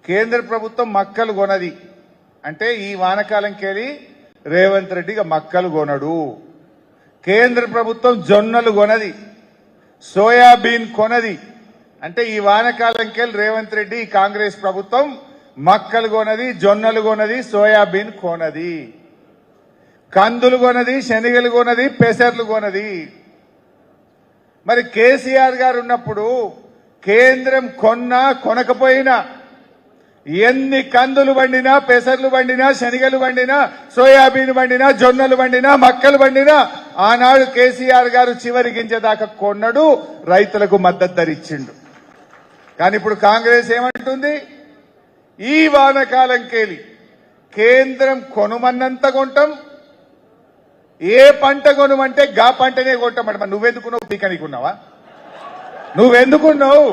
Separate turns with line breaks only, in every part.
కేంద్ర ప్రభుత్వం మక్కలు కొనది అంటే ఈ వానకాలంకెళ్ళి రేవంత్ రెడ్డిగా మక్కలు కొనడు. కేంద్ర ప్రభుత్వం జొన్నలు కొనది, సోయాబీన్ కొనది అంటే ఈ వానకాలంకెళ్ళి రేవంత్ రెడ్డి కాంగ్రెస్ ప్రభుత్వం మక్కలు కొనది, జొన్నలు కొనది, సోయాబీన్ కొనది, కందులు కొనది, శనగలు కొనది, పెసర్లు కొనది. మరి కేసీఆర్ గారు ఉన్నప్పుడు కేంద్రం కొన్నా కొనకపోయినా ఎన్ని కందులు వండినా, పెసర్లు వండినా, శనగలు వండినా, సోయాబీన్ వండినా, జొన్నలు వండినా, మక్కలు వండినా ఆనాడు కేసీఆర్ గారు చివరి గింజ దాకా కొన్నడు, రైతులకు మద్దతు ధర ఇచ్చిండు. కానీ ఇప్పుడు కాంగ్రెస్ ఏమంటుంది? ఈ వానకాలంకెళ్ళి కేంద్రం కొనుమన్నంత కొంటాం, ఏ పంట కొనుమంటే గా పంటనే కొంటామంట. మరి నువ్వెందుకున్నావు? పీకనికున్నావా? నువ్వెందుకున్నావు?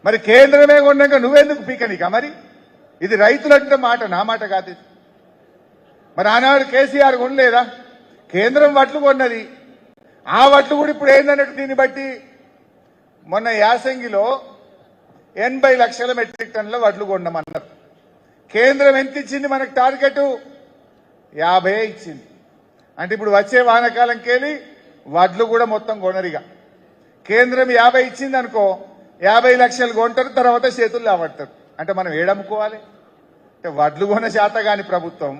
మరి కేంద్రమే కొన్నాక నువ్వెందుకు పీకనికా? మరి ఇది రైతులంటే మాట, నా మాట కాదు. మరి ఆనాడు కేసీఆర్ కొనలేదా? కేంద్రం వడ్లు కొన్నది, ఆ వడ్లు కూడా ఇప్పుడు ఏందన్నట్టు దీన్ని బట్టి మొన్న యాసంగిలో 80 లక్షల మెట్రిక్ టన్నుల వడ్లు కొన్నామన్నారు. కేంద్రం ఎంత ఇచ్చింది మనకు? టార్గెట్ 50 ఇచ్చింది. అంటే ఇప్పుడు వచ్చే వానకాలంకెళ్ళి వడ్లు కూడా మొత్తం కొనరిగా. కేంద్రం 50 ఇచ్చింది అనుకో, 50 లక్షలు కొంటారు, తర్వాత చేతులు లావడతారు. అంటే మనం ఏడమ్ముకోవాలి? అంటే వడ్లు కొన శాతగాని ప్రభుత్వం,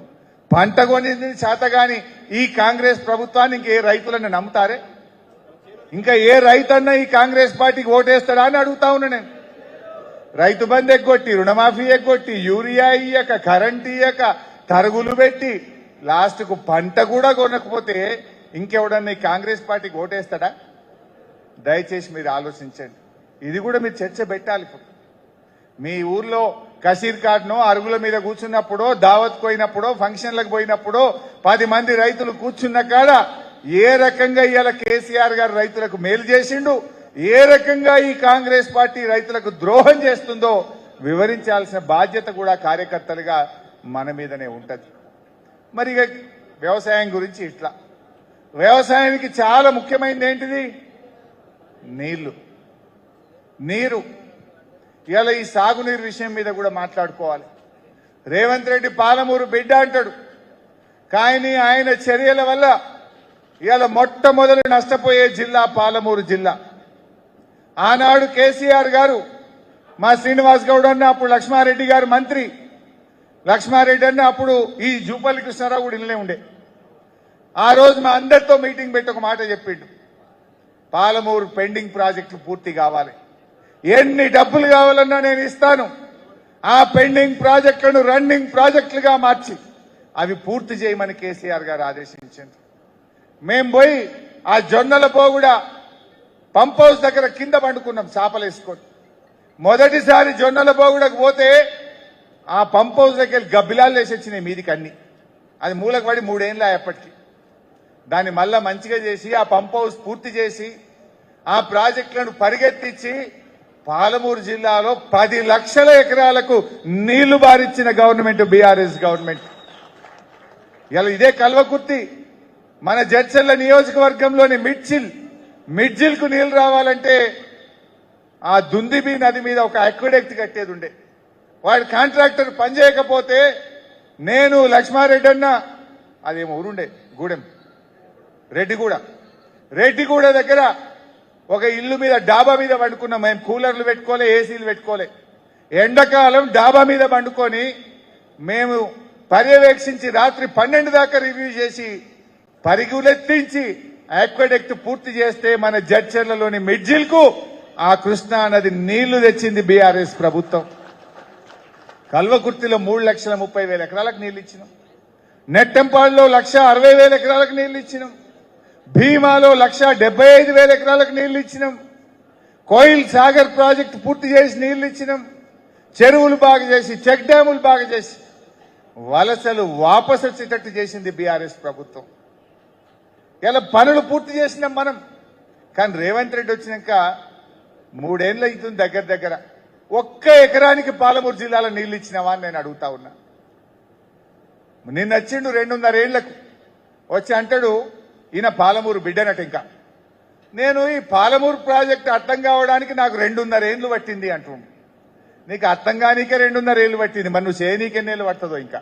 పంట కొనింది శాతగాని ఈ కాంగ్రెస్ ప్రభుత్వాన్ని ఇంకే రైతులను నమ్ముతారే? ఇంకా ఏ రైతన్నా ఈ కాంగ్రెస్ పార్టీకి ఓటేస్తాడా అని అడుగుతా ఉన్నా నేను. రైతు బంధు ఎగ్గొట్టి, రుణమాఫీ ఎగ్గొట్టి, యూరియా ఇయ్యక, కరెంట్ ఇయ్యక, తరుగులు పెట్టి లాస్ట్కు పంట కూడా కొనకపోతే ఇంకెవడన్నా ఈ కాంగ్రెస్ పార్టీకి ఓటేస్తాడా? దయచేసి మీరు ఆలోచించండి. ఇది కూడా మీరు చర్చ పెట్టాలి. మీ ఊర్లో కసీర్ కార్డునో అరుగుల మీద కూర్చున్నప్పుడో, దావత్ పోయినప్పుడో, ఫంక్షన్లకు పోయినప్పుడో 10 మంది రైతులు కూర్చున్న కాడ ఏ రకంగా ఇవాళ కేసీఆర్ గారు రైతులకు మేలు చేసిండు, ఏ రకంగా ఈ కాంగ్రెస్ పార్టీ రైతులకు ద్రోహం చేస్తుందో వివరించాల్సిన బాధ్యత కూడా కార్యకర్తలుగా మన మీదనే ఉంటది. మరి ఇక వ్యవసాయం గురించి ఇట్లా, వ్యవసాయానికి చాలా ముఖ్యమైనది ఏంటిది? నీరు. ఇవాళ ఈ సాగునీరు విషయం మీద కూడా మాట్లాడుకోవాలి. రేవంత్ రెడ్డి పాలమూరు బిడ్డ అంటాడు, కానీ ఆయన చర్యల వల్ల ఇవాళ మొట్టమొదలు నష్టపోయే జిల్లా పాలమూరు జిల్లా. ఆనాడు కేసీఆర్ గారు, మా శ్రీనివాస్ గౌడ్ అన్న అప్పుడు లక్ష్మారెడ్డి గారు మంత్రి, లక్ష్మారెడ్డి అన్న అప్పుడు ఈ జూపల్లి కృష్ణారావు కూడా ఇల్లే ఉండే. ఆ రోజు మా అందరితో మీటింగ్ పెట్టి ఒక మాట చెప్పిండు, పాలమూరు పెండింగ్ ప్రాజెక్టులు పూర్తి కావాలి, ఎన్ని డబ్బులు కావాలన్నా నేను ఇస్తాను, ఆ పెండింగ్ ప్రాజెక్టులను రన్నింగ్ ప్రాజెక్టులుగా మార్చి అవి పూర్తి చేయమని కేసీఆర్ గారు ఆదేశించారు. మేం పోయి ఆ జొన్నల పోగుడ పంప్ హౌస్ దగ్గర కింద పండుకున్నాం చాపలేసుకొని. మొదటిసారి జొన్నల పోగుడకు పోతే ఆ పంప్ హౌస్ దగ్గర గబ్బిలాలు వేసి వచ్చినాయి మీదికి అన్ని. అది మూలకు పడి 3 ఏళ్ళు అప్పటికి. దాన్ని మళ్ళా మంచిగా చేసి ఆ పంప్ హౌస్ పూర్తి చేసి ఆ ప్రాజెక్టులను పరిగెత్తించి పాలమూరు జిల్లాలో 10 లక్షల ఎకరాలకు నీళ్లు బారిచ్చిన గవర్నమెంట్ బీఆర్ఎస్ గవర్నమెంట్. ఇలా ఇదే కల్వకుర్తి మన జడ్చర్ల నియోజకవర్గంలోని మిడ్జిల్ కు నీళ్లు రావాలంటే ఆ దుందిబి నది మీద ఒక అక్విడక్ట్ కట్టేది ఉండే. వాడు కాంట్రాక్టర్ పనిచేయకపోతే నేను లక్ష్మారెడ్డి అన్న, అదేమో ఊరుండే గూడెం రెడ్డిగూడ దగ్గర ఒక ఇల్లు మీద డాబా మీద పండుకున్నాం. మేము కూలర్లు పెట్టుకోలే, ఏసీలు పెట్టుకోలే. ఎండాకాలం డాబా మీద పండుకొని మేము పర్యవేక్షించి రాత్రి 12 దాకా రివ్యూ చేసి పరిగులెత్తించి ఆక్వాడక్ట్ పూర్తి చేస్తే మన జడ్చర్లలోని మిడ్జిల్ కు ఆ కృష్ణా నది నీళ్లు తెచ్చింది బీఆర్ఎస్ ప్రభుత్వం. కల్వకుర్తిలో 3,30,000 ఎకరాలకు నీళ్లు ఇచ్చినాం. నెట్టెంపాడులో 1,60,000 ఎకరాలకు నీళ్లు ఇచ్చినాం. భీమాలో 1,75,000 ఎకరాలకు నీళ్లు ఇచ్చినాం. కోయిల్ సాగర్ ప్రాజెక్టు పూర్తి చేసి నీళ్లు ఇచ్చినాం. చెరువులు బాగా చేసి, చెక్ డ్యాములు బాగా చేసి వలసలు వాపసు వచ్చేటట్టు చేసింది బీఆర్ఎస్ ప్రభుత్వం. ఇలా పనులు పూర్తి చేసినాం మనం. కానీ రేవంత్ రెడ్డి వచ్చినాక 3 ఏళ్ళు అవుతుంది దగ్గర. ఒక్క ఎకరానికి పాలమూరు జిల్లాలో నీళ్లు ఇచ్చినావా అని నేను అడుగుతా ఉన్నా. నిన్న వచ్చిండు 2.5 ఏళ్లకు వచ్చి అంటాడు ఈయన పాలమూరు బిడ్డనట. ఇంకా నేను ఈ పాలమూరు ప్రాజెక్టు అర్థం కావడానికి నాకు 2.5 ఏళ్లు పట్టింది అంటుండు. నీకు అర్థం కానీకే 2.5 ఏళ్ళు పట్టింది, మరి నువ్వు చేయనీకెన్నేళ్ళు పడుతుందో ఇంకా.